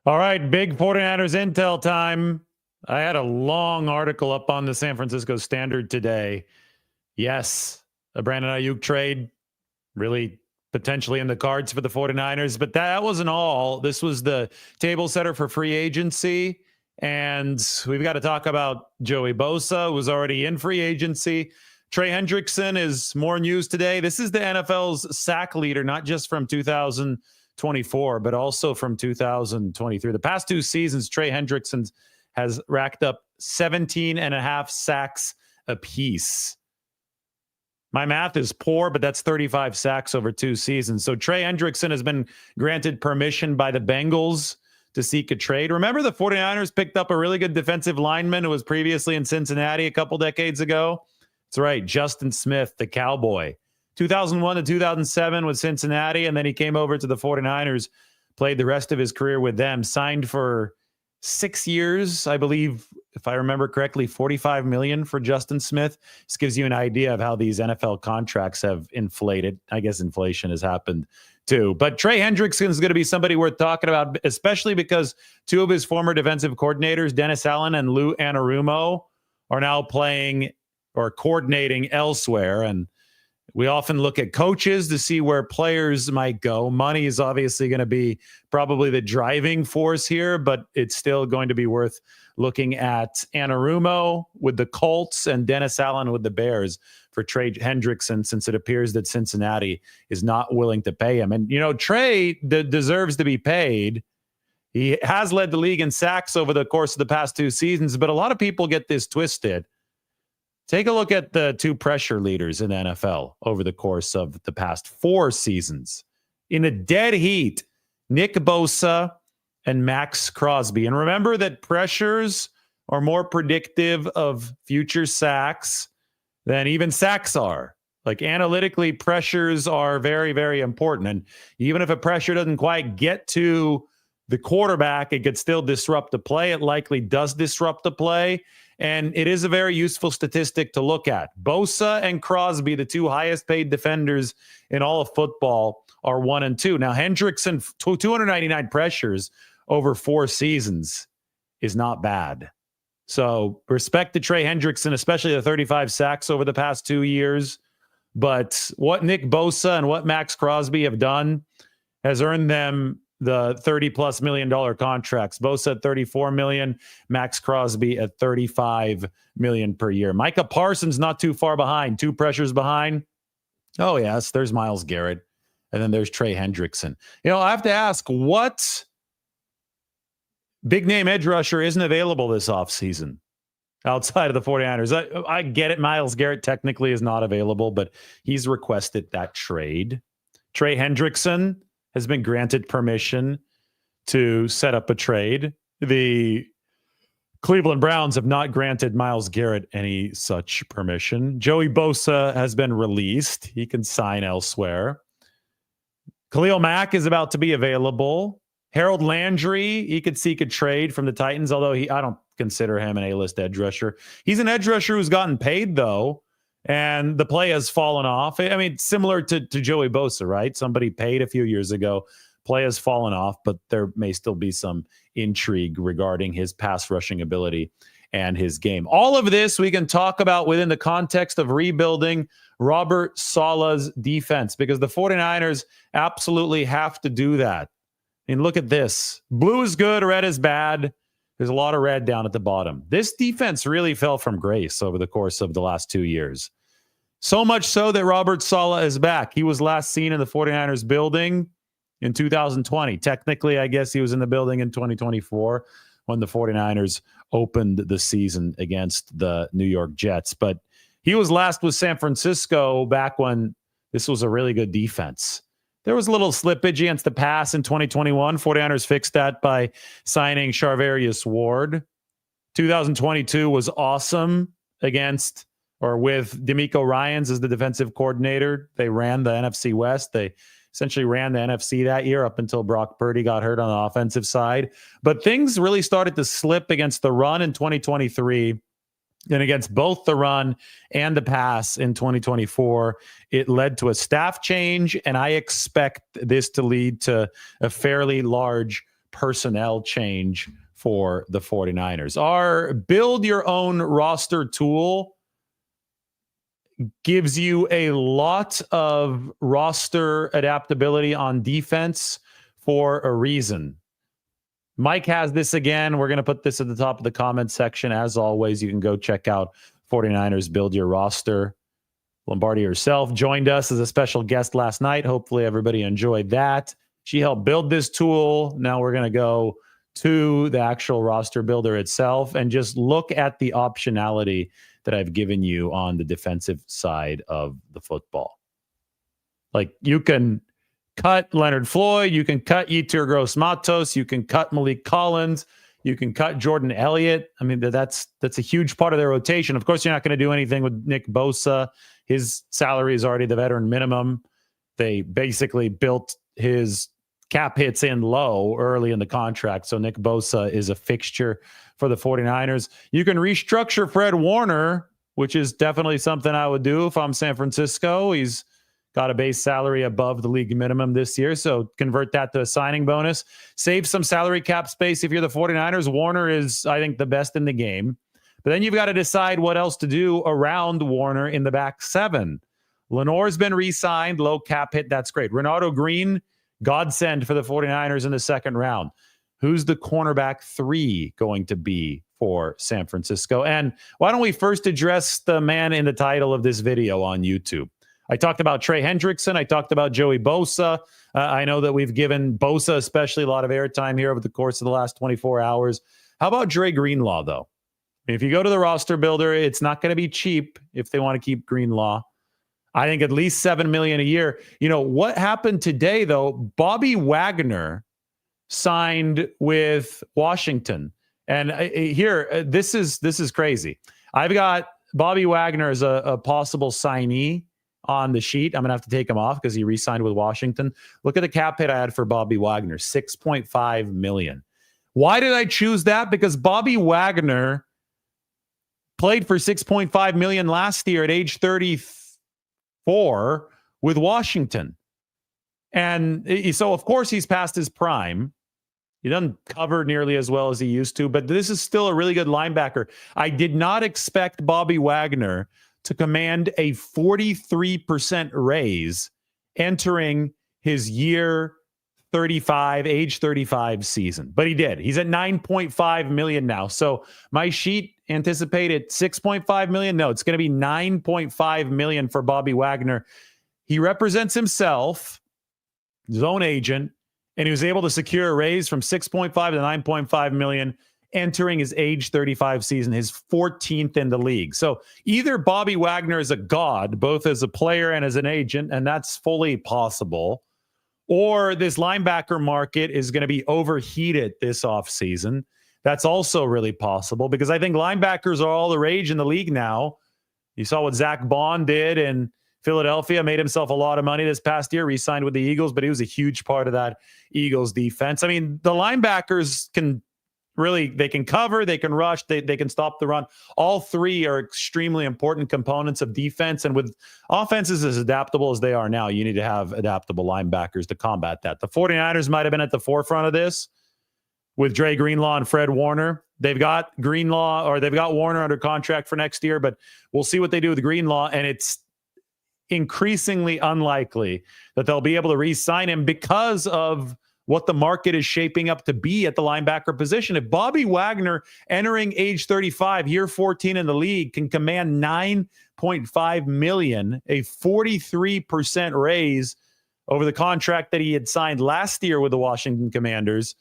All right, big 49ers intel time. I had a long article up on the San Francisco Standard today. Yes, a Brandon Aiyuk trade really potentially in the cards for the 49ers, but that wasn't all. This was the table setter for free agency, and we've got to talk about Joey Bosa, who was already in free agency. Trey Hendrickson is more news today. This is the NFL's sack leader, not just from 2024, but also from 2023. The past two seasons, Trey Hendrickson has racked up 17 and a half sacks apiece. My math is poor, but that's 35 sacks over two seasons. So Trey Hendrickson has been granted permission by the Bengals to seek a trade. Remember, the 49ers picked up a really good defensive lineman who was previously in Cincinnati a couple decades ago? That's right, Justin Smith, the Cowboy. 2001 to 2007 with Cincinnati, and then he came over to the 49ers, played the rest of his career with them, signed for 6 years, I believe, if I remember correctly, $45 million for Justin Smith. This gives you an idea of how these NFL contracts have inflated. I guess inflation has happened too. But Trey Hendrickson is going to be somebody worth talking about, especially because two of his former defensive coordinators, Dennis Allen and Lou Anarumo, are now playing or coordinating elsewhere. And we often look at coaches to see where players might go. Money is obviously going to be probably the driving force here, but it's still going to be worth looking at Anarumo with the Colts and Dennis Allen with the Bears for Trey Hendrickson, since it appears that Cincinnati is not willing to pay him. And, you know, Trey deserves to be paid. He has led the league in sacks over the course of the past two seasons, but a lot of people get this twisted. Take a look at the two pressure leaders in the NFL over the course of the past four seasons. In a dead heat, Nick Bosa and Max Crosby. And remember that pressures are more predictive of future sacks than even sacks are. Like analytically, pressures are very, very important. And even if a pressure doesn't quite get to the quarterback, it could still disrupt the play. It likely does disrupt the play. And it is a very useful statistic to look at. Bosa and Crosby, the two highest paid defenders in all of football, are 1 and 2. Now, Hendrickson, 299 pressures over 4 seasons is not bad. So respect to Trey Hendrickson, especially the 35 sacks over the past 2 years. But what Nick Bosa and what Max Crosby have done has earned them the $30+ million contracts. Bosa at $34 million, Max Crosby at $35 million per year. Micah Parsons not too far behind, 2 pressures behind. Oh yes, there's Myles Garrett, and then there's Trey Hendrickson. You know, I have to ask, what big name edge rusher isn't available this offseason outside of the 49ers? I get it, Myles Garrett technically is not available, but he's requested that trade. Trey Hendrickson has been granted permission to set up a trade. The Cleveland Browns have not granted Myles Garrett any such permission. Joey Bosa has been released. He can sign elsewhere. Khalil Mack is about to be available. Harold Landry, he could seek a trade from the Titans, although I don't consider him an A-list edge rusher. He's an edge rusher who's gotten paid, though, and the play has fallen off. I mean, similar to Joey Bosa, right? Somebody paid a few years ago. Play has fallen off, but there may still be some intrigue regarding his pass rushing ability and his game. All of this we can talk about within the context of rebuilding Robert Saleh's defense, because the 49ers absolutely have to do that. I mean, look at this. Blue is good, red is bad. There's a lot of red down at the bottom. This defense really fell from grace over the course of the last 2 years. So much so that Robert Saleh is back. He was last seen in the 49ers building in 2020. Technically, I guess he was in the building in 2024 when the 49ers opened the season against the New York Jets. But he was last with San Francisco back when this was a really good defense. There was a little slippage against the pass in 2021. 49ers fixed that by signing Charvarius Ward. 2022 was awesome against or with D'Amico Ryans as the defensive coordinator. They ran the NFC West. They essentially ran the NFC that year up until Brock Purdy got hurt on the offensive side. But things really started to slip against the run in 2023. And against both the run and the pass in 2024, it led to a staff change, and I expect this to lead to a fairly large personnel change for the 49ers. Our build your own roster tool gives you a lot of roster adaptability on defense for a reason. Mike has this again. We're going to put this at the top of the comment section. As always, you can go check out 49ers Build Your Roster. Lombardi herself joined us as a special guest last night. Hopefully everybody enjoyed that. She helped build this tool. Now we're going to go to the actual roster builder itself and just look at the optionality that I've given you on the defensive side of the football. Like, you can cut Leonard Floyd, you can cut Yetur Gross-Matos, you can cut Malik Collins, you can cut Jordan Elliott. I mean, that's a huge part of their rotation. Of course, you're not going to do anything with Nick Bosa. His salary is already the veteran minimum. They basically built his cap hits in low early in the contract. So Nick Bosa is a fixture for the 49ers. You can restructure Fred Warner, which is definitely something I would do if I'm San Francisco. He's got a base salary above the league minimum this year, so convert that to a signing bonus. Save some salary cap space if you're the 49ers. Warner is, I think, the best in the game. But then you've got to decide what else to do around Warner in the back seven. Lenore's been re-signed, low cap hit. That's great. Renardo Green, godsend for the 49ers in the second round. Who's the cornerback 3 going to be for San Francisco? And why don't we first address the man in the title of this video on YouTube? I talked about Trey Hendrickson. I talked about Joey Bosa. I know that we've given Bosa especially a lot of airtime here over the course of the last 24 hours. How about Dre Greenlaw, though? If you go to the roster builder, it's not going to be cheap if they want to keep Greenlaw. I think at least $7 million a year. You know what happened today, though? Bobby Wagner signed with Washington, and here this is crazy. I've got Bobby Wagner as a possible signee on the sheet. I'm gonna have to take him off because he re-signed with Washington. Look at the cap hit I had for Bobby Wagner, $6.5 million. Why did I choose that? Because Bobby Wagner played for $6.5 million last year at age 34 with Washington. And so, of course, he's past his prime. He doesn't cover nearly as well as he used to, but this is still a really good linebacker. I did not expect Bobby Wagner to command a 43% raise entering his year 35, age 35 season. But he did. He's at $9.5 million now. So my sheet anticipated $6.5 million. No, it's going to be $9.5 million for Bobby Wagner. He represents himself, his own agent, and he was able to secure a raise from 6.5 to 9.5 million entering his age 35 season, his 14th in the league. So either Bobby Wagner is a god, both as a player and as an agent, and that's fully possible, or this linebacker market is going to be overheated this offseason. That's also really possible because I think linebackers are all the rage in the league now. You saw what Zach Bond did in Philadelphia, made himself a lot of money this past year, re-signed with the Eagles, but he was a huge part of that Eagles defense. I mean, the linebackers can really, they can cover, they can rush, they can stop the run. All three are extremely important components of defense. And with offenses as adaptable as they are now, you need to have adaptable linebackers to combat that. The 49ers might have been at the forefront of this with Dre Greenlaw and Fred Warner. They've got Greenlaw, or they've got Warner under contract for next year, but we'll see what they do with Greenlaw. And it's increasingly unlikely that they'll be able to re-sign him because of what the market is shaping up to be at the linebacker position. If Bobby Wagner, entering age 35, year 14 in the league, can command $9.5 million, a 43% raise over the contract that he had signed last year with the Washington Commanders,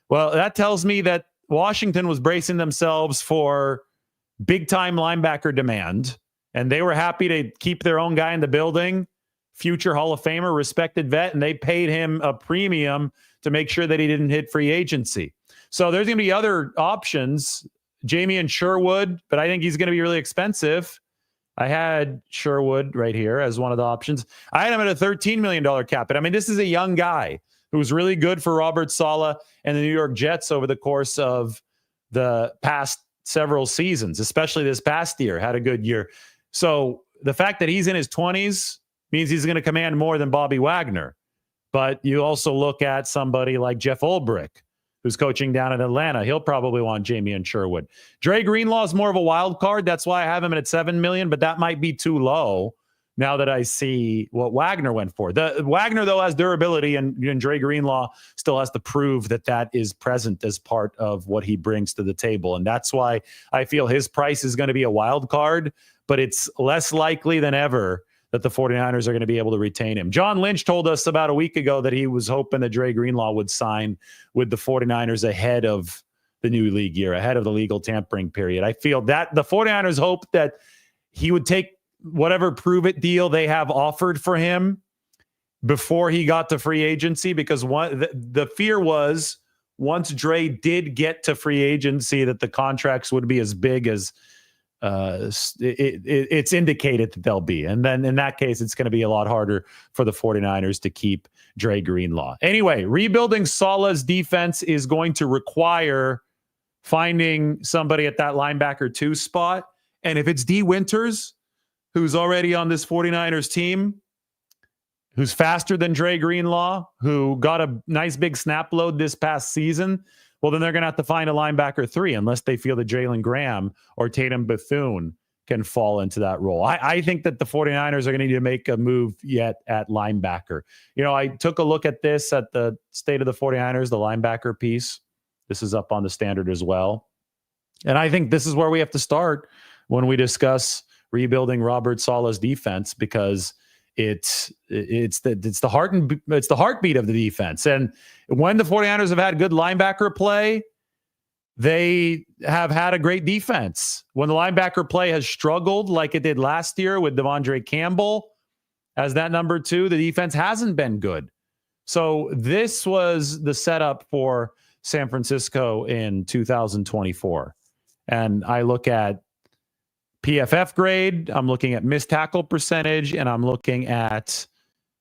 well, that tells me that Washington was bracing themselves for big-time linebacker demand, and they were happy to keep their own guy in the building, future Hall of Famer, respected vet, and they paid him a premium to make sure that he didn't hit free agency. So there's going to be other options. Jamie Sherwood, but I think he's going to be really expensive. I had Sherwood right here as one of the options. I had him at a $13 million cap. But I mean, this is a young guy who was really good for Robert Saleh and the New York Jets over the course of the past several seasons, especially this past year, had a good year. So the fact that he's in his 20s means he's going to command more than Bobby Wagner. But you also look at somebody like Jeff Ulbrich, who's coaching down in Atlanta. He'll probably want Jamie Sherwood. Dre Greenlaw is more of a wild card. That's why I have him at $7 million, but that might be too low now that I see what Wagner went for. The Wagner, though, has durability, and Dre Greenlaw still has to prove that is present as part of what he brings to the table. And that's why I feel his price is going to be a wild card, but it's less likely than ever that the 49ers are going to be able to retain him. John Lynch told us about a week ago that he was hoping that Dre Greenlaw would sign with the 49ers ahead of the new league year, ahead of the legal tampering period. I feel that the 49ers hope that he would take whatever prove-it deal they have offered for him before he got to free agency, because the fear was once Dre did get to free agency that the contracts would be as big as it's indicated that they'll be. And then in that case, it's going to be a lot harder for the 49ers to keep Dre Greenlaw. Anyway, rebuilding Saleh's defense is going to require finding somebody at that linebacker 2 spot. And if it's D. Winters, who's already on this 49ers team, who's faster than Dre Greenlaw, who got a nice big snap load this past season, well, then they're going to have to find a linebacker 3 unless they feel that Jalen Graham or Tatum Bethune can fall into that role. I think that the 49ers are going to need to make a move yet at linebacker. You know, I took a look at this at the State of the 49ers, the linebacker piece. This is up on the Standard as well. And I think this is where we have to start when we discuss rebuilding Robert Saleh's defense, because it's the heartbeat of the defense. And when the 49ers have had good linebacker play, they have had a great defense. When the linebacker play has struggled like it did last year with Devondre Campbell as that number 2, the defense hasn't been good. So this was the setup for San Francisco in 2024. And I look at PFF grade, I'm looking at missed tackle percentage, and I'm looking at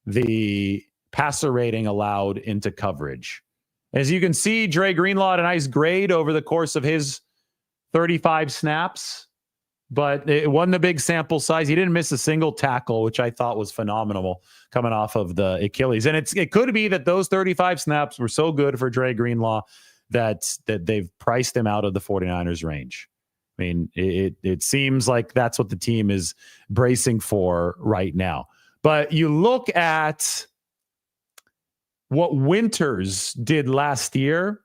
the passer rating allowed into coverage. As you can see, Dre Greenlaw had a nice grade over the course of his 35 snaps, but it wasn't a big sample size. He didn't miss a single tackle, which I thought was phenomenal coming off of the Achilles. And it could be that those 35 snaps were so good for Dre Greenlaw that they've priced him out of the 49ers range. I mean, it seems like that's what the team is bracing for right now. But you look at what Winters did last year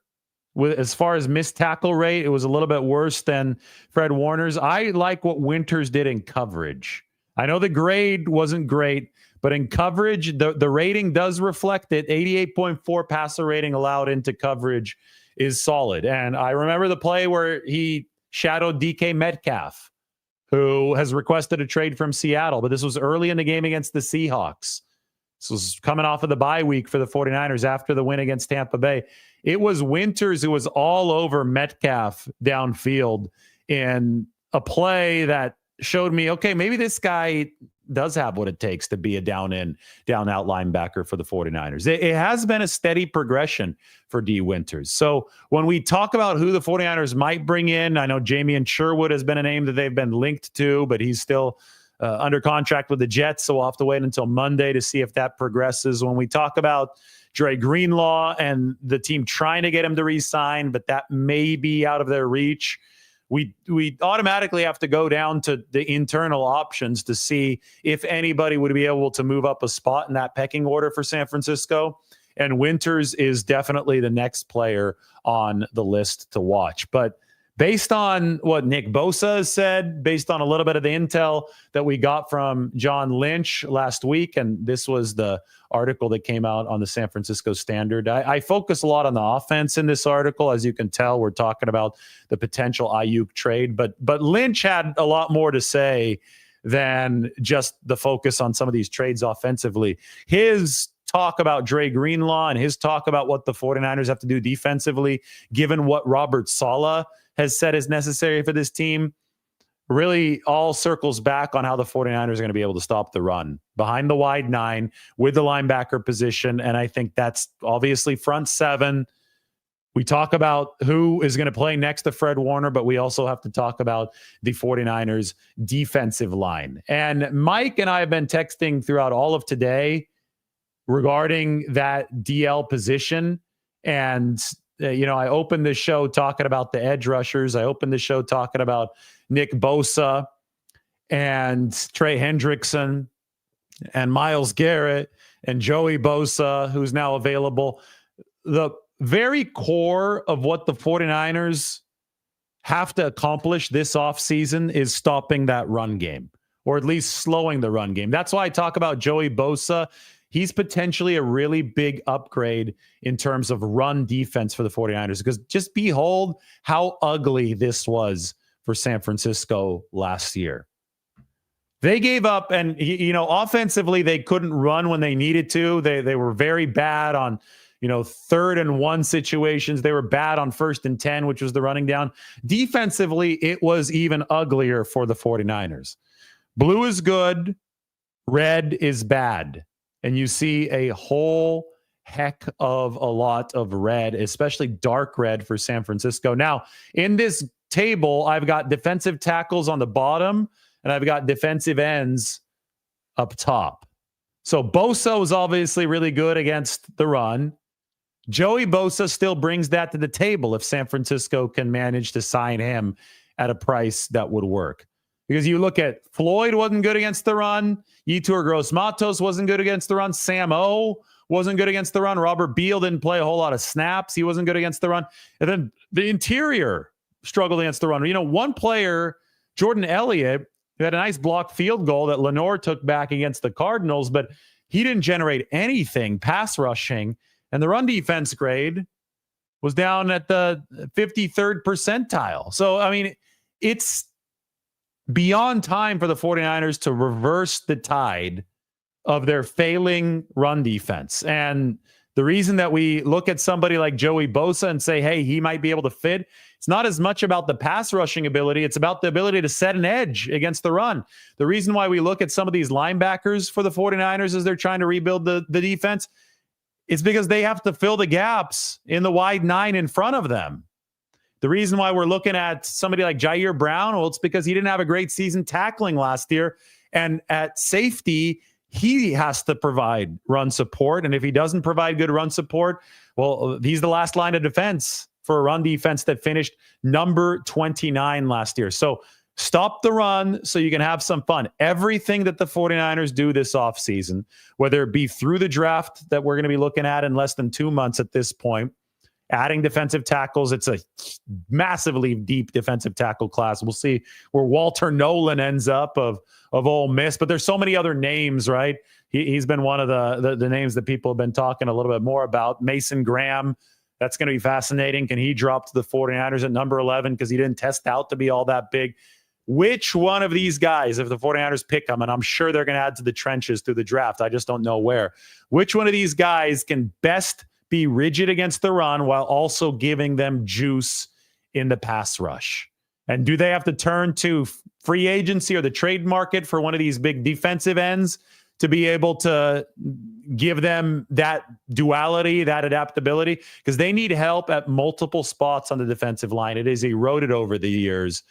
with as far as missed tackle rate, it was a little bit worse than Fred Warner's. I like what Winters did in coverage. I know the grade wasn't great, but in coverage, the rating does reflect it. 88.4 passer rating allowed into coverage is solid. And I remember the play where he shadowed DK Metcalf, who has requested a trade from Seattle, but this was early in the game against the Seahawks. This was coming off of the bye week for the 49ers after the win against Tampa Bay. It was Winters who was all over Metcalf downfield in a play that showed me, okay, maybe this guy does have what it takes to be a down out linebacker for the 49ers. It has been a steady progression for D. Winters. So when we talk about who the 49ers might bring in, I know Jamie Sherwood has been a name that they've been linked to, but he's still under contract with the Jets, so we'll have to wait until Monday to see if that progresses. When we talk about Dre Greenlaw and the team trying to get him to re-sign, but that may be out of their reach, we automatically have to go down to the internal options to see if anybody would be able to move up a spot in that pecking order for San Francisco. And Winters is definitely the next player on the list to watch. But based on what Nick Bosa has said, based on a little bit of the intel that we got from John Lynch last week, and this was the article that came out on the San Francisco Standard. I focus a lot on the offense in this article. As you can tell, we're talking about the potential Aiyuk trade, but Lynch had a lot more to say than just the focus on some of these trades offensively. His talk about Dre Greenlaw and his talk about what the 49ers have to do defensively, given what Robert Saleh has said is necessary for this team, really all circles back on how the 49ers are going to be able to stop the run behind the wide 9 with the linebacker position. And I think that's obviously front 7. We talk about who is going to play next to Fred Warner, but we also have to talk about the 49ers defensive line. And Mike and I have been texting throughout all of today regarding that DL position. And I opened the show talking about the edge rushers. I opened the show talking about Nick Bosa and Trey Hendrickson and Myles Garrett and Joey Bosa, who's now available. The very core of what the 49ers have to accomplish this offseason is stopping that run game, or at least slowing the run game. That's why I talk about Joey Bosa. He's potentially a really big upgrade in terms of run defense for the 49ers, because just behold how ugly this was for San Francisco last year. They gave up, and offensively they couldn't run when they needed to. They were very bad on 3rd and 1 situations. They were bad on 1st and 10, which was the running down. Defensively, it was even uglier for the 49ers. Blue is good, red is bad. And you see a whole heck of a lot of red, especially dark red for San Francisco. Now, in this table, I've got defensive tackles on the bottom, and I've got defensive ends up top. So Bosa was obviously really good against the run. Joey Bosa still brings that to the table if San Francisco can manage to sign him at a price that would work. Because you look at Floyd wasn't good against the run. Yetur Gross-Matos wasn't good against the run. Sam O wasn't good against the run. Robert Beal didn't play a whole lot of snaps. He wasn't good against the run. And then the interior struggled against the run. One player, Jordan Elliott, who had a nice blocked field goal that Lenore took back against the Cardinals, but he didn't generate anything pass rushing. And the run defense grade was down at the 53rd percentile. So, it's beyond time for the 49ers to reverse the tide of their failing run defense. And the reason that we look at somebody like Joey Bosa and say, hey, he might be able to fit, it's not as much about the pass rushing ability. It's about the ability to set an edge against the run. The reason why we look at some of these linebackers for the 49ers as they're trying to rebuild the defense, it's because they have to fill the gaps in the wide 9 in front of them. The reason why we're looking at somebody like Jair Brown, well, it's because he didn't have a great season tackling last year. And at safety, he has to provide run support. And if he doesn't provide good run support, well, he's the last line of defense for a run defense that finished number 29 last year. So stop the run so you can have some fun. Everything that the 49ers do this offseason, whether it be through the draft that we're going to be looking at in less than 2 months at this point, adding defensive tackles. It's a massively deep defensive tackle class. We'll see where Walter Nolan ends up of Ole Miss, but there's so many other names, right? He's been one of the names that people have been talking a little bit more about. Mason Graham, that's going to be fascinating. Can he drop to the 49ers at number 11 because he didn't test out to be all that big? Which one of these guys, if the 49ers pick them, and I'm sure they're going to add to the trenches through the draft, I just don't know where, which one of these guys can best be rigid against the run while also giving them juice in the pass rush? And do they have to turn to free agency or the trade market for one of these big defensive ends to be able to give them that duality, that adaptability? Because they need help at multiple spots on the defensive line. It is eroded over the years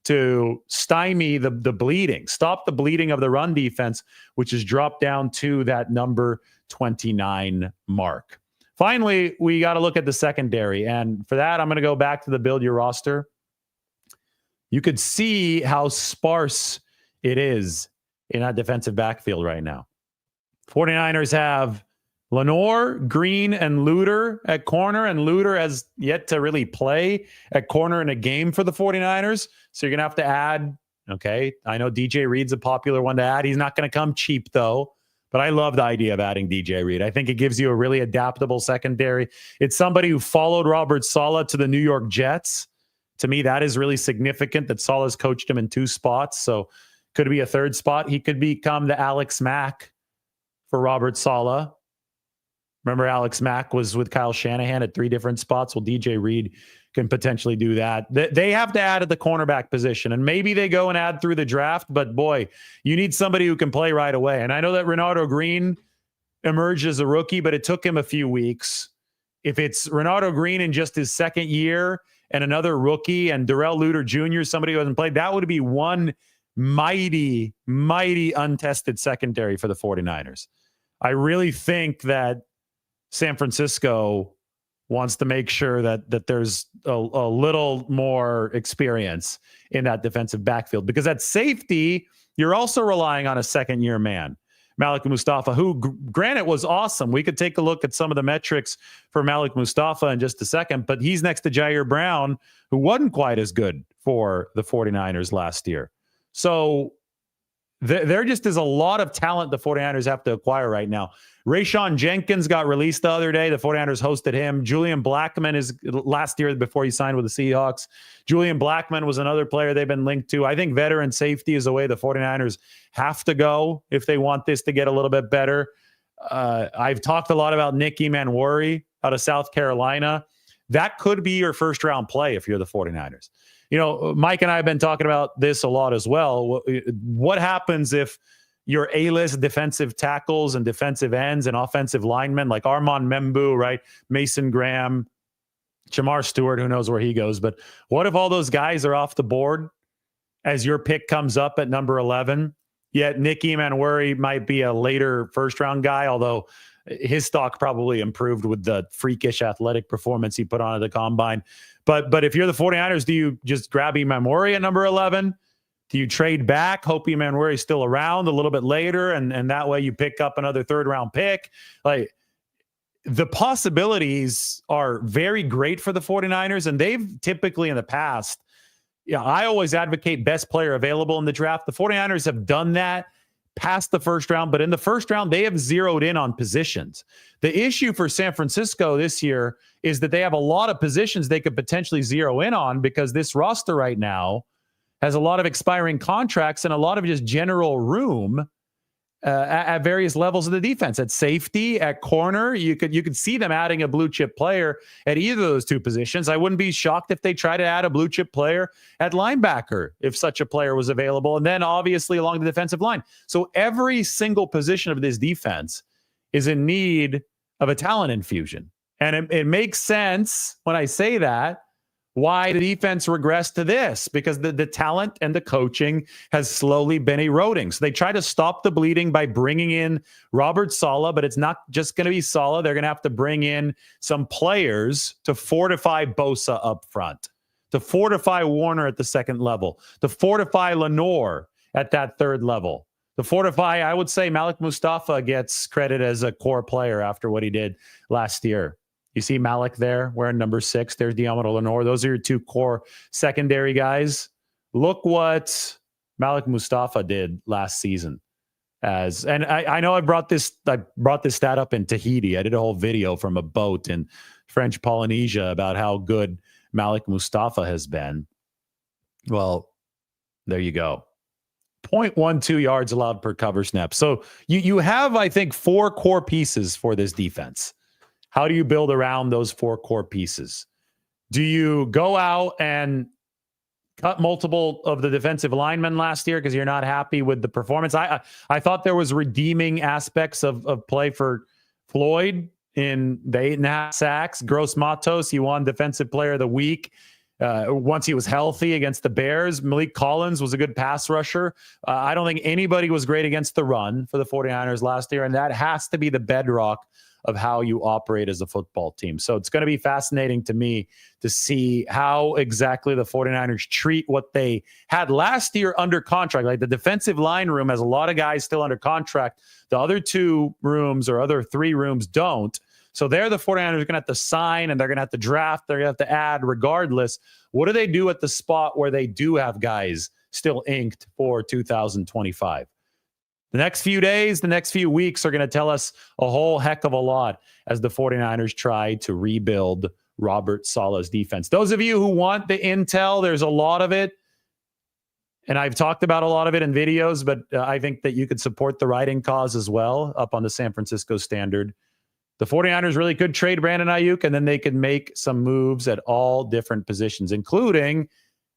to stymie the bleeding, stop the bleeding of the run defense, which has dropped down to that number 29 mark. Finally, we got to look at the secondary. And for that, I'm going to go back to the build your roster. You could see how sparse it is in that defensive backfield right now. 49ers have Lenore, Green, and Luter at corner, and Luter has yet to really play at corner in a game for the 49ers. So you're going to have to add, okay, I know DJ Reed's a popular one to add. He's not going to come cheap, though. But I love the idea of adding DJ Reed. I think it gives you a really adaptable secondary. It's somebody who followed Robert Saleh to the New York Jets. To me, that is really significant that Saleh's coached him in 2 spots. So could be a 3rd spot. He could become the Alex Mack for Robert Saleh. Remember, Alex Mack was with Kyle Shanahan at 3 different spots. Well, DJ Reed can potentially do that. They have to add at the cornerback position, and maybe they go and add through the draft, but boy, you need somebody who can play right away. And I know that Renato Green emerged as a rookie, but it took him a few weeks. If it's Renato Green in just his 2nd year and another rookie and Darrell Luter Jr., somebody who hasn't played, that would be one mighty, mighty untested secondary for the 49ers. I really think that San Francisco wants to make sure that there's a little more experience in that defensive backfield, because at safety, you're also relying on a second-year man, Malik Mustafa, who, granted, was awesome. We could take a look at some of the metrics for Malik Mustafa in just a second, but he's next to Jair Brown, who wasn't quite as good for the 49ers last year. So there just is a lot of talent the 49ers have to acquire right now. Rayshon Jenkins got released the other day. The 49ers hosted him. Julian Blackmon is last year before he signed with the Seahawks. Julian Blackmon was another player they've been linked to. I think veteran safety is the way the 49ers have to go if they want this to get a little bit better. I've talked a lot about Nick Emmanwori out of South Carolina. That could be your first-round play if you're the 49ers. You know, Mike and I have been talking about this a lot as well. What happens if your A-list defensive tackles and defensive ends and offensive linemen like Armand Membu, right? Mason Graham, Jamar Stewart, who knows where he goes. But what if all those guys are off the board as your pick comes up at number 11? Yet Nick Emmanwori might be a later first-round guy, although his stock probably improved with the freakish athletic performance he put on at the combine. But if you're the 49ers, do you just grab Emmanwori at number 11? Do you trade back, hope Emmanwori is still around a little bit later, and that way you pick up another third-round pick? Like, the possibilities are very great for the 49ers, and they've typically in the past, I always advocate best player available in the draft. The 49ers have done that past the first round, but in the first round, they have zeroed in on positions. The issue for San Francisco this year is that they have a lot of positions they could potentially zero in on, because this roster right now has a lot of expiring contracts and a lot of just general room at various levels of the defense. At safety, at corner, you could see them adding a blue chip player at either of those two positions. I wouldn't be shocked if they try to add a blue chip player at linebacker if such a player was available. And then obviously along the defensive line. So every single position of this defense is in need of a talent infusion. And it makes sense when I say that, why the defense regressed to this, because the talent and the coaching has slowly been eroding. So they try to stop the bleeding by bringing in Robert Saleh, but it's not just going to be Saleh. They're going to have to bring in some players to fortify Bosa up front, to fortify Warner at the second level, to fortify Lenore at that third level, to fortify, I would say Malik Mustafa gets credit as a core player after what he did last year. You see Malik there wearing number 6. There's Diamondo Lenore. Those are your two core secondary guys. Look what Malik Mustafa did last season. And I know I brought this stat up in Tahiti. I did a whole video from a boat in French Polynesia about how good Malik Mustafa has been. Well, there you go. 0.12 yards allowed per cover snap. So you have, I think, 4 core pieces for this defense. How do you build around those 4 core pieces? Do you go out and cut multiple of the defensive linemen last year because you're not happy with the performance? I thought there was redeeming aspects of play for Floyd in the 8.5 sacks. Gross Matos, he won Defensive Player of the Week once he was healthy against the Bears. Malik Collins was a good pass rusher. I don't think anybody was great against the run for the 49ers last year, and that has to be the bedrock of how you operate as a football team. So it's going to be fascinating to me to see how exactly the 49ers treat what they had last year under contract. Like, the defensive line room has a lot of guys still under contract. The other 2 rooms or other 3 rooms don't. So they're the 49ers are going to have to sign, and they're going to have to draft. They're going to have to add regardless. What do they do at the spot where they do have guys still inked for 2025? The next few days, the next few weeks are going to tell us a whole heck of a lot as the 49ers try to rebuild Robert Saleh's defense. Those of you who want the intel, there's a lot of it. And I've talked about a lot of it in videos, but I think that you could support the writing cause as well up on the San Francisco Standard. The 49ers really could trade Brandon Aiyuk, and then they could make some moves at all different positions, including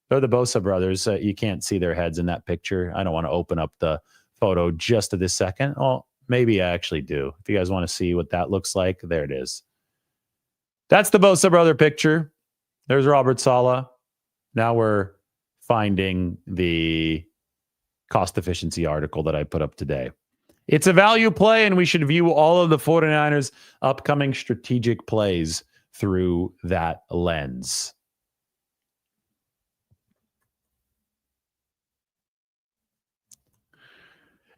they're the Bosa brothers. You can't see their heads in that picture. I don't want to open up the photo just at this second. Oh, maybe I actually do. If you guys want to see what that looks like, there it is. That's the Bosa brother picture. There's Robert Saleh. Now we're finding the cost efficiency article that I put up today. It's a value play, and we should view all of the 49ers' upcoming strategic plays through that lens.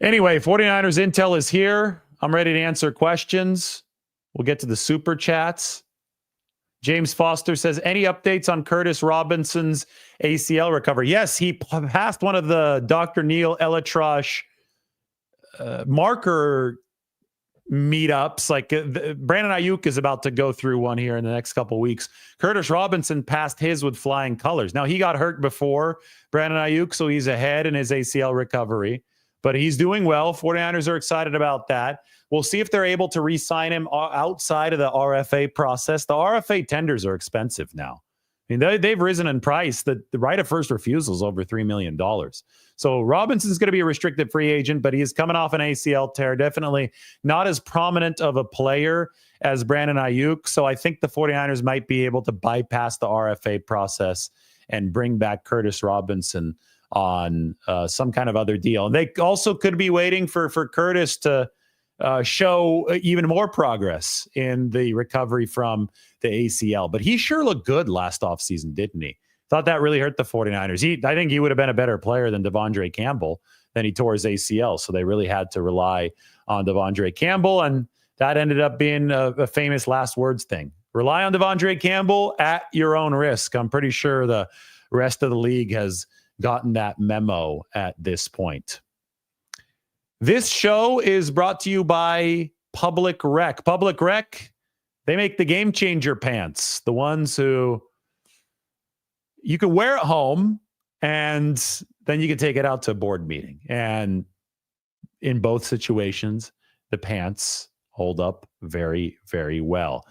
Anyway, 49ers Intel is here. I'm ready to answer questions. We'll get to the super chats. James Foster says, any updates on Curtis Robinson's ACL recovery? Yes, he passed one of the Dr. Neil Elatrosh marker meetups. Like Brandon Aiyuk is about to go through one here in the next couple of weeks. Curtis Robinson passed his with flying colors. Now, he got hurt before Brandon Aiyuk, so he's ahead in his ACL recovery. But he's doing well. 49ers are excited about that. We'll see if they're able to re-sign him outside of the RFA process. The RFA tenders are expensive now. I mean, they've risen in price. The right of first refusal is over $3 million. So Robinson's going to be a restricted free agent, but he is coming off an ACL tear. Definitely not as prominent of a player as Brandon Aiyuk. So I think the 49ers might be able to bypass the RFA process and bring back Curtis Robinson on some kind of other deal. And they also could be waiting for Curtis to show even more progress in the recovery from the ACL. But he sure looked good last offseason, didn't he? Thought that really hurt the 49ers. I think he would have been a better player than Devondre Campbell. Then he tore his ACL, so they really had to rely on Devondre Campbell, and that ended up being a famous last words thing. Rely on Devondre Campbell at your own risk. I'm pretty sure the rest of the league has gotten that memo at this point. This show is brought to you by Public Rec. Public Rec, they make the game changer pants, the ones who you can wear at home and then you can take it out to a board meeting. And in both situations, the pants hold up very, very well.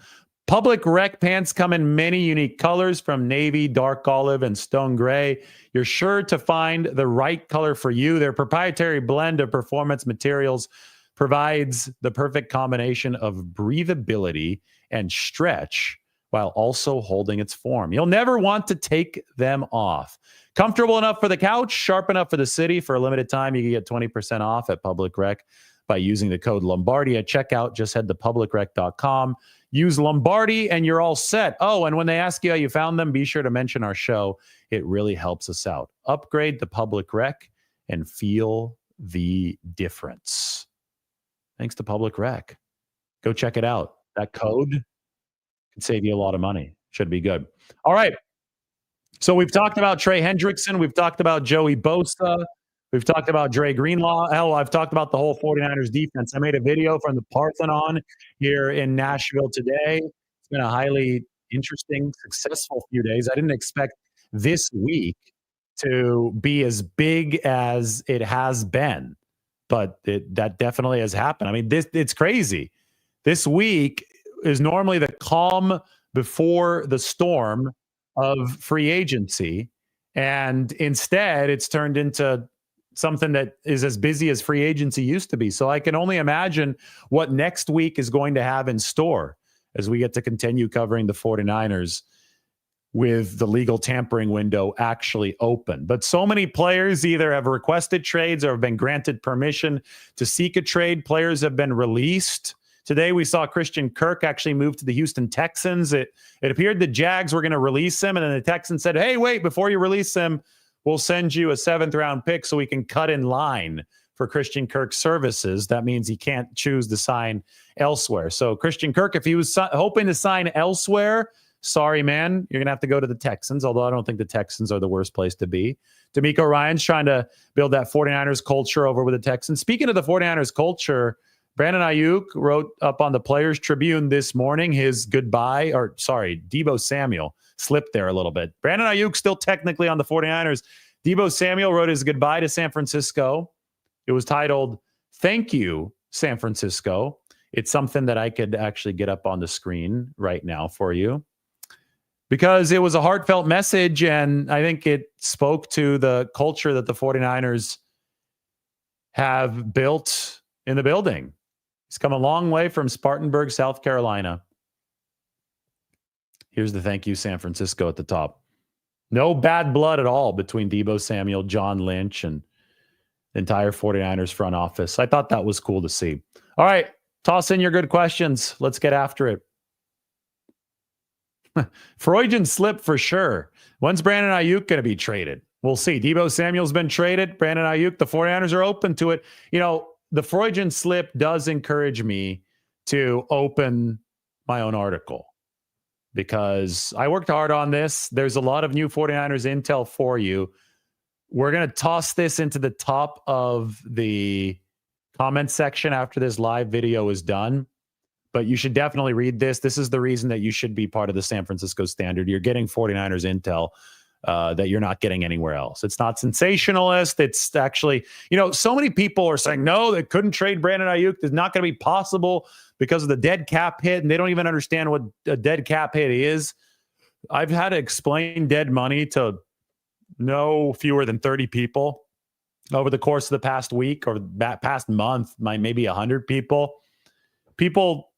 Public Rec pants come in many unique colors, from navy, dark olive, and stone gray. You're sure to find the right color for you. Their proprietary blend of performance materials provides the perfect combination of breathability and stretch while also holding its form. You'll never want to take them off. Comfortable enough for the couch, sharp enough for the city. For a limited time, you can get 20% off at Public Rec by using the code Lombardi at checkout. Just head to publicrec.com. Use Lombardi and you're all set. Oh, and when they ask you how you found them, be sure to mention our show. It really helps us out. Upgrade to Public Rec and feel the difference. Thanks to Public Rec. Go check it out. That code can save you a lot of money. Should be good. All right. So we've talked about Trey Hendrickson. We've talked about Joey Bosa. We've talked about Dre Greenlaw. Hell, I've talked about the whole 49ers defense. I made a video from the Parthenon here in Nashville today. It's been a highly interesting, successful few days. I didn't expect this week to be as big as it has been, but that definitely has happened. I mean, it's crazy. This week is normally the calm before the storm of free agency, and instead it's turned into something that is as busy as free agency used to be. So I can only imagine what next week is going to have in store as we get to continue covering the 49ers with the legal tampering window actually open. But so many players either have requested trades or have been granted permission to seek a trade. Players have been released. Today we saw Christian Kirk actually move to the Houston Texans. It appeared the Jags were going to release him, and then the Texans said, hey, wait, before you release him, we'll send you a 7th-round pick so we can cut in line for Christian Kirk's services. That means he can't choose to sign elsewhere. So Christian Kirk, if he was hoping to sign elsewhere, sorry, man, you're going to have to go to the Texans, although I don't think the Texans are the worst place to be. D'Amico Ryan's trying to build that 49ers culture over with the Texans. Speaking of the 49ers culture, Brandon Aiyuk wrote up on the Players Tribune this morning his goodbye, or sorry, Deebo Samuel slipped there a little bit. Brandon Aiyuk still technically on the 49ers. Deebo Samuel wrote his goodbye to San Francisco. It was titled, Thank You, San Francisco. It's something that I could actually get up on the screen right now for you, because it was a heartfelt message, and I think it spoke to the culture that the 49ers have built in the building. He's come a long way from Spartanburg, South Carolina. Here's the thank you, San Francisco, at the top. No bad blood at all between Deebo Samuel, John Lynch, and the entire 49ers front office. I thought that was cool to see. All right, toss in your good questions. Let's get after it. Freudian slip for sure. When's Brandon Aiyuk going to be traded? We'll see. Deebo Samuel's been traded. Brandon Aiyuk, the 49ers are open to it. The Freudian slip does encourage me to open my own article because I worked hard on this. There's a lot of new 49ers intel for you. We're going to toss this into the top of the comment section after this live video is done. But you should definitely read this. This is the reason that you should be part of the San Francisco Standard. You're getting 49ers intel that you're not getting anywhere else. It's not sensationalist. It's actually, so many people are saying, no, they couldn't trade Brandon Aiyuk. It's not going to be possible because of the dead cap hit. And they don't even understand what a dead cap hit is. I've had to explain dead money to no fewer than 30 people over the course of the past week or that past month, maybe 100 people. People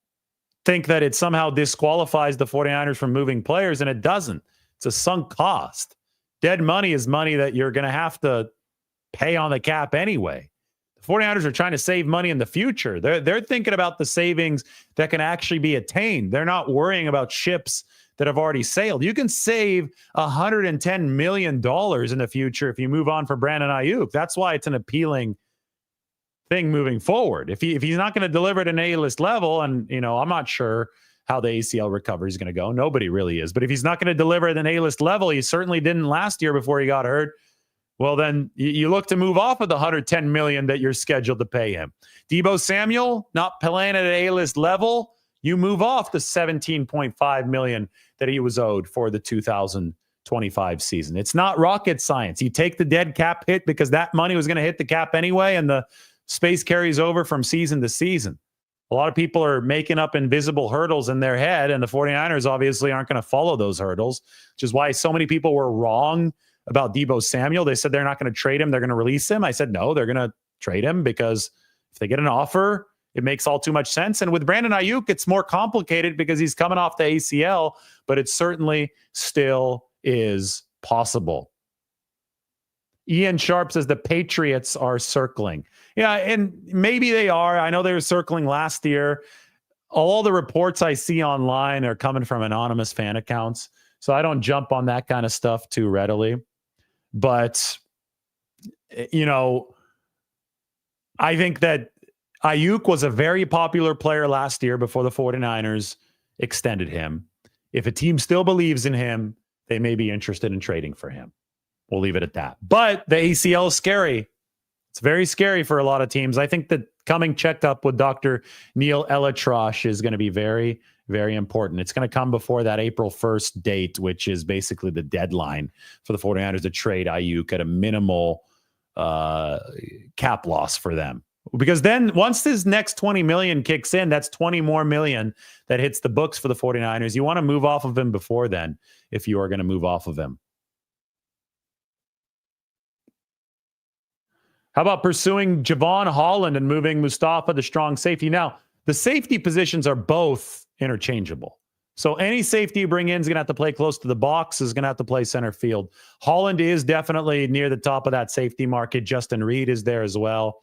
think that it somehow disqualifies the 49ers from moving players, and it doesn't. It's a sunk cost. Dead money is money that you're going to have to pay on the cap anyway. The 49ers are trying to save money in the future. They're thinking about the savings that can actually be attained. They're not worrying about ships that have already sailed. You can save $110 million in the future if you move on for Brandon Aiyuk. That's why it's an appealing thing moving forward. If he's not going to deliver at an A-list level, and I'm not sure how the ACL recovery is going to go. Nobody really is. But if he's not going to deliver at an A-list level, he certainly didn't last year before he got hurt. Well, then you look to move off of the $110 million that you're scheduled to pay him. Deebo Samuel not playing at an A-list level. You move off the $17.5 million that he was owed for the 2025 season. It's not rocket science. You take the dead cap hit because that money was going to hit the cap anyway, and the space carries over from season to season. A lot of people are making up invisible hurdles in their head, and the 49ers obviously aren't going to follow those hurdles, which is why so many people were wrong about Deebo Samuel. They said they're not going to trade him. They're going to release him. I said, no, they're going to trade him because if they get an offer, it makes all too much sense. And with Brandon Aiyuk, it's more complicated because he's coming off the ACL, but it certainly still is possible. Ian Sharp says the Patriots are circling. Yeah, and maybe they are. I know they were circling last year. All the reports I see online are coming from anonymous fan accounts, so I don't jump on that kind of stuff too readily. But, I think that Aiyuk was a very popular player last year before the 49ers extended him. If a team still believes in him, they may be interested in trading for him. We'll leave it at that. But the ACL is scary. It's very scary for a lot of teams. I think that coming checkup with Dr. Neil Elatrosh is going to be very, very important. It's going to come before that April 1st date, which is basically the deadline for the 49ers to trade Aiyuk at a minimal cap loss for them. Because then once this next 20 million kicks in, that's 20 more million that hits the books for the 49ers. You want to move off of him before then if you are going to move off of him. How about pursuing Javon Holland and moving Mustafa to strong safety? Now, the safety positions are both interchangeable. So any safety you bring in is going to have to play close to the box, is going to have to play center field. Holland is definitely near the top of that safety market. Justin Reed is there as well.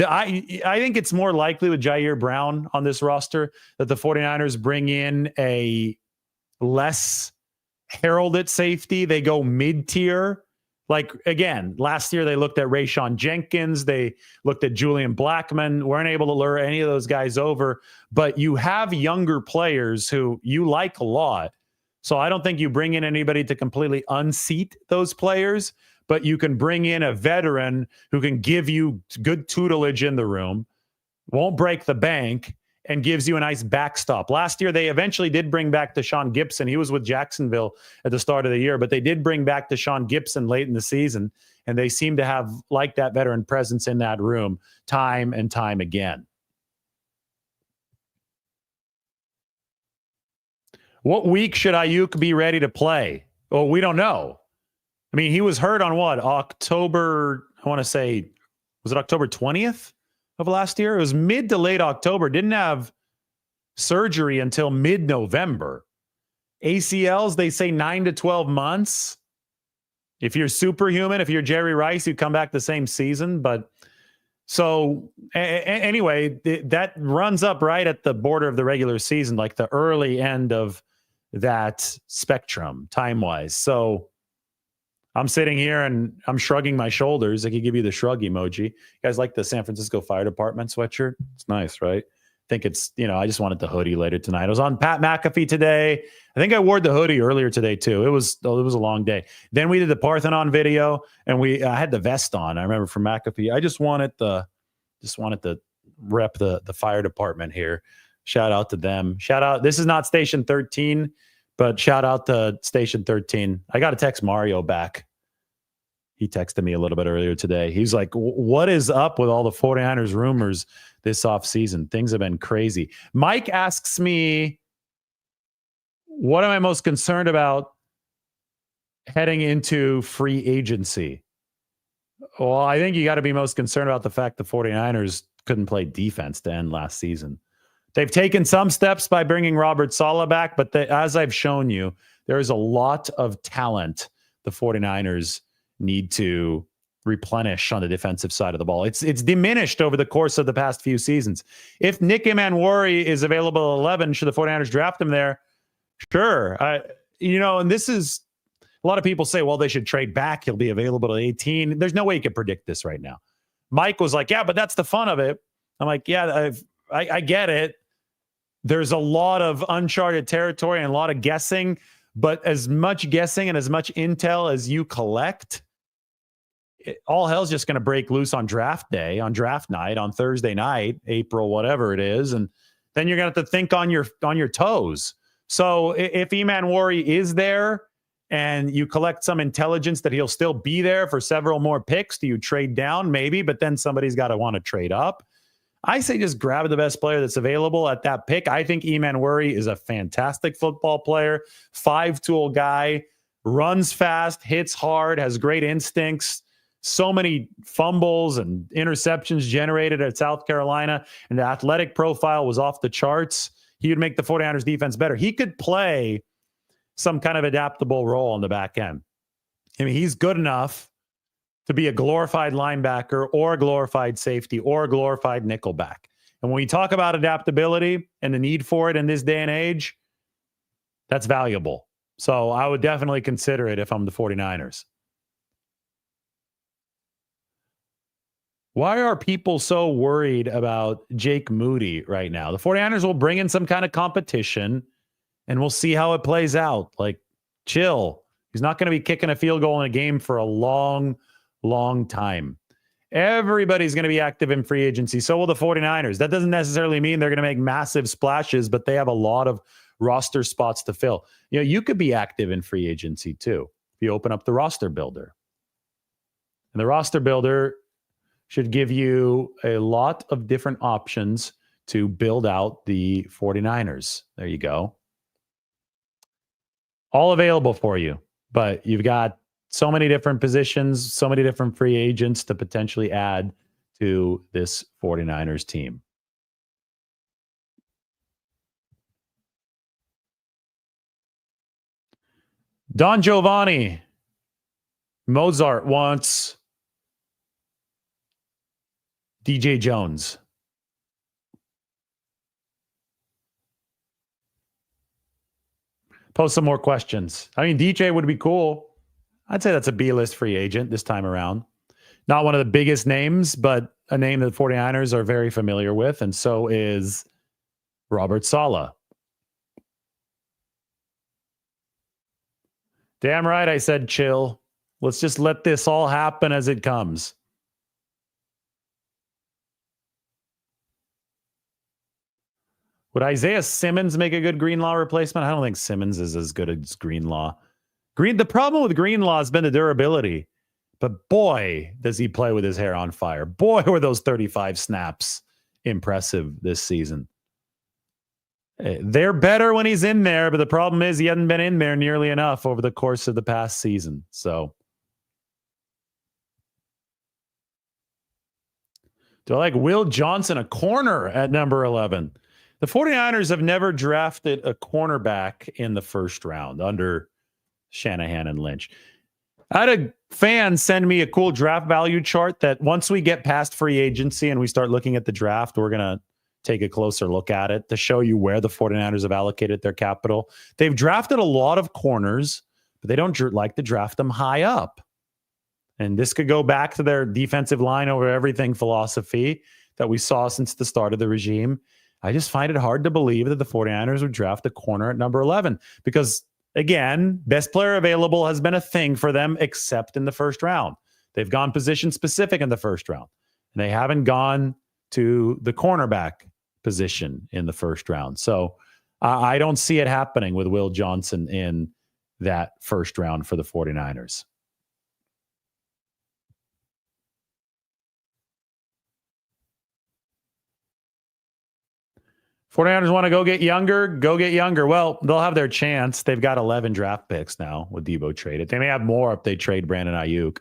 I think it's more likely with Jair Brown on this roster that the 49ers bring in a less heralded safety. They go mid-tier. Like, again, last year they looked at Rayshon Jenkins. They looked at Julian Blackmon. Weren't able to lure any of those guys over. But you have younger players who you like a lot. So I don't think you bring in anybody to completely unseat those players. But you can bring in a veteran who can give you good tutelage in the room, won't break the bank, and gives you a nice backstop. Last year, they eventually did bring back Deshaun Gibson. He was with Jacksonville at the start of the year, but they did bring back Deshaun Gibson late in the season, and they seem to have liked that veteran presence in that room time and time again. What week should Aiyuk be ready to play? Well, we don't know. I mean, he was hurt on what? October, I want to say, was it October 20th of last year? It was mid to late October. Didn't have surgery until mid-November. ACLs, they say 9 to 12 months. If you're superhuman, if you're Jerry Rice, you come back the same season. But so anyway, that runs up right at the border of the regular season, like the early end of that spectrum time-wise. So I'm sitting here and I'm shrugging my shoulders. I could give you the shrug emoji. You guys like the San Francisco Fire Department sweatshirt? It's nice, right? I think it's, I just wanted the hoodie later tonight. I was on Pat McAfee today. I think I wore the hoodie earlier today too. It was a long day. Then we did the Parthenon video and I had the vest on. I remember from McAfee. I just wanted to rep the fire department here. Shout out to them. Shout out. This is not Station 13, but shout out to Station 13. I got to text Mario back. He texted me a little bit earlier today. He's like, what is up with all the 49ers rumors this offseason? Things have been crazy. Mike asks me, what am I most concerned about heading into free agency? Well, I think you got to be most concerned about the fact the 49ers couldn't play defense to end last season. They've taken some steps by bringing Robert Saleh back, but as I've shown you, there is a lot of talent the 49ers need to replenish on the defensive side of the ball. It's diminished over the course of the past few seasons. If Nick Emmanwori is available at 11, should the 49ers draft him there? Sure. And this is, a lot of people say, well, they should trade back. He'll be available at 18. There's no way you can predict this right now. Mike was like, yeah, but that's the fun of it. I'm like, yeah, I get it. There's a lot of uncharted territory and a lot of guessing, but as much guessing and as much intel as you collect, all hell's just going to break loose on draft day, on draft night, on Thursday night, April, whatever it is. And then you're going to have to think on your toes. So if Emmanwori is there and you collect some intelligence that he'll still be there for several more picks, do you trade down? Maybe, but then somebody's got to want to trade up. I say just grab the best player that's available at that pick. I think Emmanwori is a fantastic football player, 5-tool guy, runs fast, hits hard, has great instincts. So many fumbles and interceptions generated at South Carolina, and the athletic profile was off the charts. He would make the 49ers defense better. He could play some kind of adaptable role on the back end. I mean, he's good enough to be a glorified linebacker or a glorified safety or a glorified nickelback. And when we talk about adaptability and the need for it in this day and age, that's valuable. So I would definitely consider it if I'm the 49ers. Why are people so worried about Jake Moody right now? The 49ers will bring in some kind of competition and we'll see how it plays out. Like, chill. He's not going to be kicking a field goal in a game for a long time. Everybody's going to be active in free agency. So will the 49ers. That doesn't necessarily mean they're going to make massive splashes, but they have a lot of roster spots to fill. You could be active in free agency too if you open up the roster builder. And the roster builder should give you a lot of different options to build out the 49ers. There you go. All available for you, but you've got so many different positions, so many different free agents to potentially add to this 49ers team. Don Giovanni, Mozart wants DJ Jones. Post some more questions. I mean, DJ would be cool. I'd say that's a B-list free agent this time around. Not one of the biggest names, but a name that the 49ers are very familiar with, and so is Robert Saleh. Damn right I said chill. Let's just let this all happen as it comes. Would Isaiah Simmons make a good Greenlaw replacement? I don't think Simmons is as good as Greenlaw. The problem with Greenlaw has been the durability. But boy, does he play with his hair on fire. Boy, were those 35 snaps impressive this season. They're better when he's in there, but the problem is he hasn't been in there nearly enough over the course of the past season. So, do I like Will Johnson, a corner at number 11? The 49ers have never drafted a cornerback in the first round under Shanahan and Lynch. I had a fan send me a cool draft value chart that once we get past free agency and we start looking at the draft, we're going to take a closer look at it to show you where the 49ers have allocated their capital. They've drafted a lot of corners, but they don't like to draft them high up. And this could go back to their defensive line over everything philosophy that we saw since the start of the regime. I just find it hard to believe that the 49ers would draft a corner at number 11 because, again, best player available has been a thing for them except in the first round. They've gone position specific in the first round. And they haven't gone to the cornerback position in the first round. So I don't see it happening with Will Johnson in that first round for the 49ers. '49ers want to go get younger. Well, they'll have their chance. They've got 11 draft picks now with Debo traded. They may have more if they trade Brandon Aiyuk.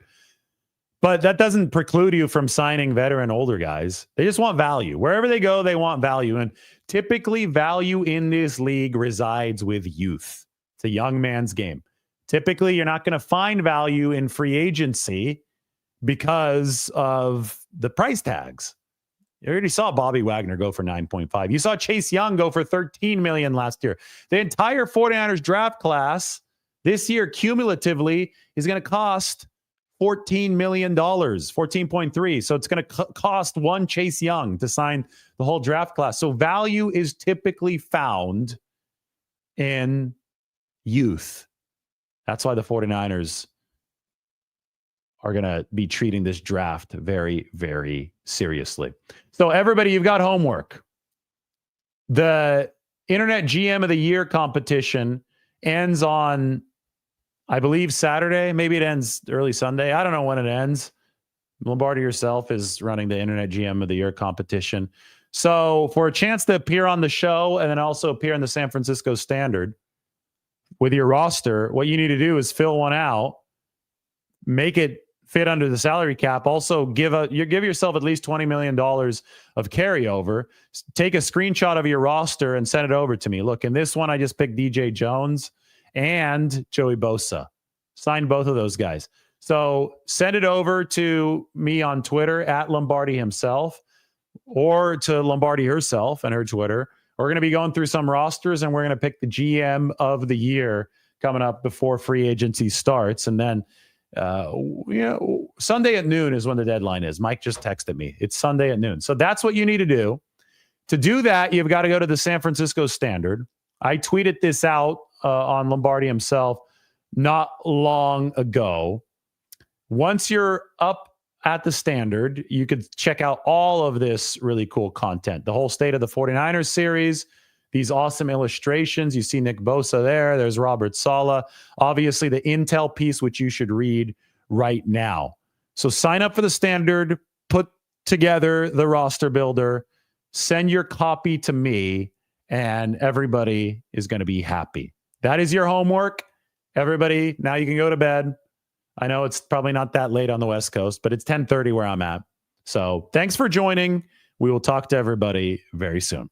But that doesn't preclude you from signing veteran older guys. They just want value. Wherever they go, they want value. And typically value in this league resides with youth. It's a young man's game. Typically, you're not going to find value in free agency because of the price tags. You already saw Bobby Wagner go for 9.5. You saw Chase Young go for 13 million last year. The entire 49ers draft class this year cumulatively is going to cost $14 million, 14.3. So it's going to cost one Chase Young to sign the whole draft class. So value is typically found in youth. That's why the 49ers are going to be treating this draft very, very seriously. So everybody, you've got homework. The Internet GM of the Year competition ends on, I believe, Saturday. Maybe it ends early Sunday. I don't know when it ends. Lombardi yourself is running the Internet GM of the Year competition. So for a chance to appear on the show and then also appear in the San Francisco Standard with your roster, what you need to do is fill one out, make it fit under the salary cap. Also, give yourself at least $20 million of carryover. Take a screenshot of your roster and send it over to me. Look, in this one, I just picked DJ Jones and Joey Bosa. Signed both of those guys. So send it over to me on Twitter at Lombardi himself or to Lombardi herself and her Twitter. We're going to be going through some rosters and we're going to pick the GM of the year coming up before free agency starts. And then Sunday at noon is when the deadline is. Mike just texted me. It's Sunday at noon. So that's what you need to do. To do that, you've got to go to the San Francisco Standard. I tweeted this out on Lombardi himself not long ago. Once you're up at the Standard, you could check out all of this really cool content. The whole State of the 49ers series, these awesome illustrations. You see Nick Bosa there. There's Robert Saleh. Obviously, the Intel piece, which you should read right now. So sign up for the Standard, put together the roster builder, send your copy to me, and everybody is going to be happy. That is your homework. Everybody, now you can go to bed. I know it's probably not that late on the West Coast, but it's 10:30 where I'm at. So thanks for joining. We will talk to everybody very soon.